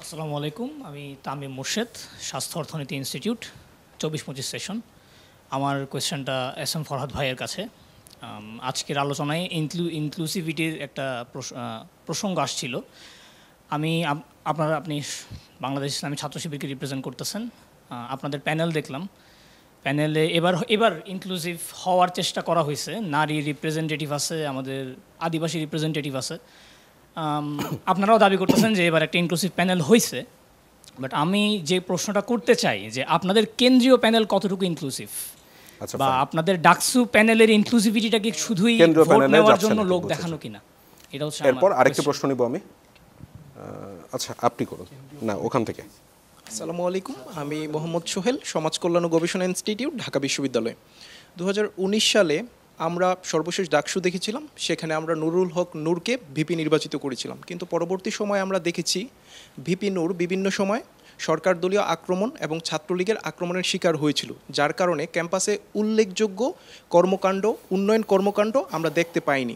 আসসালামু আলাইকুম, আমি তামিম মুর্শেদ, স্বাস্থ্য অর্থনীতি ইনস্টিটিউট 24-25 সেশন। আমার কোয়েশ্চেনটা এস এম ফরহাদ ভাইয়ের কাছে। আজকের আলোচনায় ইনক্লুসিভিটির একটা প্রসঙ্গ আসছিল। আপনি বাংলাদেশ ইসলামী ছাত্র শিবিরকে রিপ্রেজেন্ট করতেছেন। আপনাদের প্যানেল দেখলাম, প্যানেলে এবার ইনক্লুসিভ হওয়ার চেষ্টা করা হয়েছে। নারী রিপ্রেজেন্টেটিভ আছে, আমাদের আদিবাসী রিপ্রেজেন্টেটিভ আছে। আপনারাও দাবি করতেছেন যে এবার একটা ইনক্লুসিভ প্যানেল হয়েছে, বাট আমি যে প্রশ্নটা করতে চাই যে আপনাদের কেন্দ্রীয় প্যানেল কতটুকু ইনক্লুসিভ, বা আপনাদের ডাকসু প্যানেলের ইনক্লুসিভিটিটা কি শুধুই ভোট নেওয়ার জন্য লোক দেখানো কিনা, এটা হচ্ছে। এরপর আরেকটা প্রশ্ন নিব আমি। আচ্ছা, আপনি করুন না ওখান থেকে। আসসালামু আলাইকুম, আমি মোহাম্মদ সোহেল, সমাজ কল্যাণ ও গবেষণা ইনস্টিটিউট, ঢাকা বিশ্ববিদ্যালয়। 2019 সালে আমরা সর্বশেষ ডাকসু দেখেছিলাম, সেখানে আমরা নুরুল হক নূরকে ভিপি নির্বাচিত করেছিলাম। কিন্তু পরবর্তী সময়ে আমরা দেখেছি ভিপি নূর বিভিন্ন সময় সরকার দলীয় আক্রমণ এবং ছাত্রলীগের আক্রমণের শিকার হয়েছিল, যার কারণে ক্যাম্পাসে উল্লেখযোগ্য কর্মকাণ্ড, উন্নয়ন কর্মকাণ্ড আমরা দেখতে পাইনি।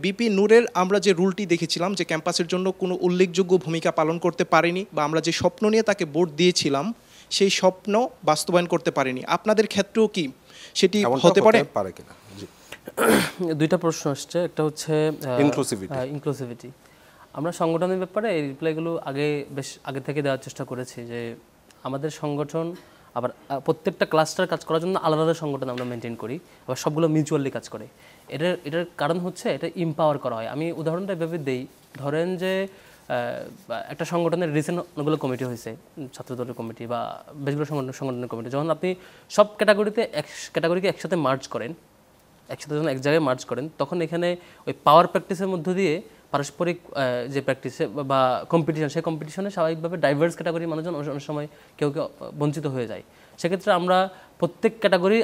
ভিপি নূরের আমরা যে রুলটি দেখেছিলাম যে ক্যাম্পাসের জন্য কোনো উল্লেখযোগ্য ভূমিকা পালন করতে পারেনি, বা আমরা যে স্বপ্ন নিয়ে তাকে ভোট দিয়েছিলাম সেই স্বপ্ন বাস্তবায়ন করতে পারেনি। আপনাদের ক্ষেত্রেও কি সেটি হতে পারে কিনা? দুইটা প্রশ্ন আসছে, একটা হচ্ছে ইনক্লুসিভিটি। আমরা সংগঠনের ব্যাপারে এই রিপ্লাইগুলো বেশ আগে থেকে দেওয়ার চেষ্টা করেছি যে আমাদের সংগঠন আবার প্রত্যেকটা ক্লাস্টার কাজ করার জন্য আলাদা আলাদা সংগঠন আমরা মেনটেন করি, আবার সবগুলো মিউচুয়ালি কাজ করে। এটার কারণ হচ্ছে এটা এম্পাওয়ার করা হয়। আমি উদাহরণটা এভাবে দেই, ধরেন যে একটা সংগঠনের রিসেন্ট অনেকগুলো কমিটি হয়েছে, ছাত্রদলের কমিটি বা বেশগুলো সংগঠনের কমিটি। যখন আপনি সব ক্যাটাগরিকে একসাথে মার্জ করেন, একসাথে যখন এক জায়গায় মার্জ করেন, তখন এখানে ওই পাওয়ার প্র্যাকটিসের মধ্য দিয়ে পারস্পরিক যে প্র্যাকটিসে বা কম্পিটিশন, সেই কম্পিটিশনে স্বাভাবিকভাবে ডাইভার্স ক্যাটাগরির মানুষজন অনেক সময় কেউ বঞ্চিত হয়ে যায়। সেক্ষেত্রে আমরা প্রত্যেক ক্যাটাগরি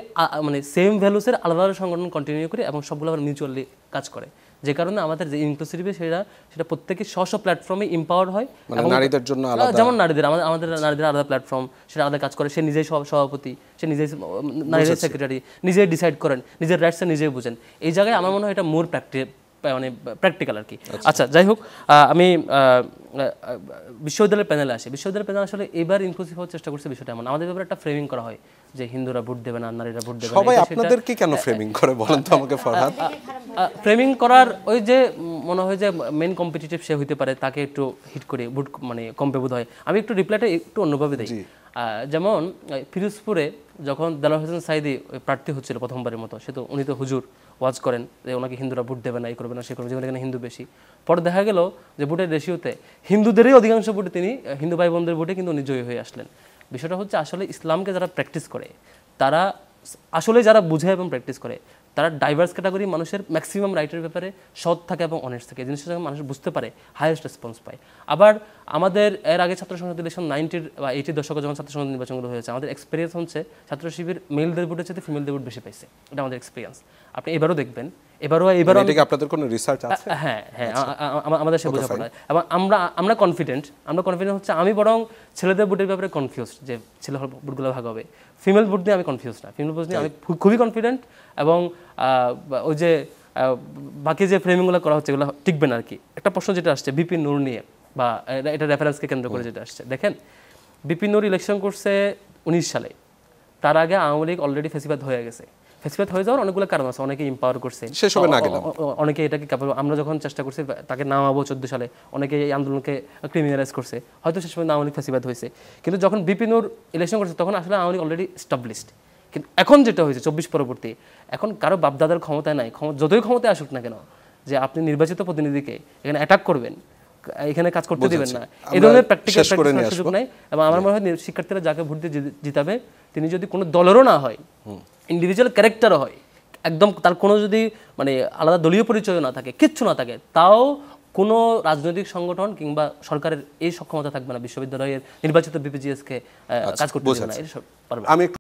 মানে সেম ভ্যালুসের আলাদা আলাদা সংগঠন কন্টিনিউ করি এবং সবগুলো আবার মিউচুয়ালি কাজ করে, যে কারণে আমাদের যে ইনক্লুসিভিটি সেটা প্রত্যেকে স্ব প্ল্যাটফর্মে এম্পাওয়ার হয়। নারীদের জন্য আলাদা, যেমন আমাদের নারীদের আলাদা প্ল্যাটফর্ম, সেটা আলাদা কাজ করে। সে নিজেই সভাপতি, সে নিজেই নারীদের সেক্রেটারি, নিজেই ডিসাইড করেন, নিজের রাইটসে নিজেই বুঝেন। এই জায়গায় আমার মনে হয় এটা মোর প্র্যাকটিক্যাল আর কি। আচ্ছা, যাই হোক, আমি বিশ্ববিদ্যালয়ের প্যানেলে আসি। বিশ্ববিদ্যালয়ের প্যানেল আসলে এবার ইনক্লুসিভ হওয়ার চেষ্টা করছে। বিষয়টা এমন, আমাদের ব্যাপারে একটা ফ্রেমিং করা হয় যে হিন্দুরা ভোট দেবে না, নারীরা ভোট দেবে না। সবাই আপনাদেরকে কেন ফ্রেমিং করে বলেন তো আমাকে ফরহাদ? ফ্রেমিং করার ওই যে মনে হয় যে মেন কম্পিটিটিভ সে হইতে পারে, তাকে একটু হিট করে ভোট মানে কমপে বোধ হয়। আমি একটু রিপ্লাইটা একটু অন্যভাবে দিই। যেমন ফিরোজপুরে যখন দেলোয়ার হোসেন সাইদি প্রার্থী হচ্ছিল প্রথমবারের মতো, উনি তো হুজুর ওয়াজ করেন যে ওনাকে হিন্দুরা ভোট দেবে না, এই করবে না, সে করবে, যেখানে এখানে হিন্দু বেশি। পরে দেখা গেল যে ভোটের রেশিওতে হিন্দুদেরই অধিকাংশ ভোটে তিনি, হিন্দু ভাই বোনদের ভোটে কিন্তু উনি জয়ী হয়ে আসলেন। বিষয়টা হচ্ছে আসলে ইসলামকে যারা প্র্যাকটিস করে, তারা আসলে যারা বুঝে এবং প্র্যাকটিস করে, তারা ডাইভার্স ক্যাটাগরি মানুষের ম্যাক্সিমাম রাইটের ব্যাপারে সৎ থাকে এবং অনেস্ট থাকে। এই জিনিসটা যখন মানুষ বুঝতে পারে, হাইয়েস্ট রেসপন্স পায়। আবার আমাদের এর আগে ছাত্র সংসদ ইলেকশন 90 বা 80 দশকে যখন ছাত্র সংসদ নির্বাচনগুলো হয়েছে, আমাদের এক্সপিরিয়েন্স হচ্ছে ছাত্র শিবির মেলদের ভোটের চেয়ে ফিমেলদের ভোট বেশি পাইছে। এটা আমাদের এক্সপিরিয়েন্স। আপনি এবারও দেখবেন, এবারও আপনাদের কোনো রিসার্চ আছে? হ্যাঁ, আমাদের সে বোঝাপড়া। এবং আমরা কনফিডেন্ট হচ্ছে, আমি বরং ছেলেদের ভোটের ব্যাপারে কনফিউজ যে ছেলে ভোটগুলো ভাগ হবে, ফিমেল ভোট নিয়ে আমি কনফিউজ না। ফিমেল ভোট নিয়ে আমি খুবই কনফিডেন্ট, এবং ওই যে বাকি যে ফ্রেমিংগুলো করা হচ্ছে এগুলো টিকবে না আর কি। একটা প্রশ্ন যেটা আসছে বিপি নূর নিয়ে, বা এটা রেফারেন্সকে কেন্দ্র করে যেটা আসছে, দেখেন বিপি নূর ইলেকশন করছে 19 সালে। তার আগে আওয়ামী লীগ অলরেডি ফেসিবাদ হয়ে গেছে। ফেসিবাদ হয়ে যাওয়ার অনেকগুলো কারণ আছে, অনেকে এম্পাওয়ার করছে, অনেকে এটাকে আমরা যখন চেষ্টা করছি তাকে নামাবো 14 সালে, অনেকে এই আন্দোলনকে ক্রিমিনালাইজ করছে, হয়তো সে সময় আওয়ামী লীগ ফেসিবাদ হয়েছে। কিন্তু যখন বিপি নূর ইলেকশন করছে তখন আসলে আওয়ামী লীগ অলরেডি স্টাবলিশড। কিন্তু এখন যেটা হয়েছে 24 পরবর্তী, এখন কারো বাপদাদার ক্ষমতায় নাই, যতই ক্ষমতায় আসুক না কেন, যে আপনি নির্বাচিত প্রতিনিধিকে এখানে অ্যাটাক করবেন, এখানে কাজ করতে দিবেন না, এই ধরনের প্র্যাকটিক্যাল সুযোগ নাই। এবং আমার মনে হয় শিক্ষার্থীরা যাকে ভোট দিয়ে জিতাবে, তিনি যদি কোনো দলেরও না হয়, ইন্ডিভিজুয়াল ক্যারেক্টারও হয়, একদম তার কোনো যদি মানে আলাদা দলীয় পরিচয় না থাকে, কিচ্ছু না থাকে, তাও কোনো রাজনৈতিক সংগঠন কিংবা সরকারের এই সক্ষমতা থাকবে না বিশ্ববিদ্যালয়ের নির্বাচিত বিপিজিএসকে কাজ করতে দেবে না। আমি একটু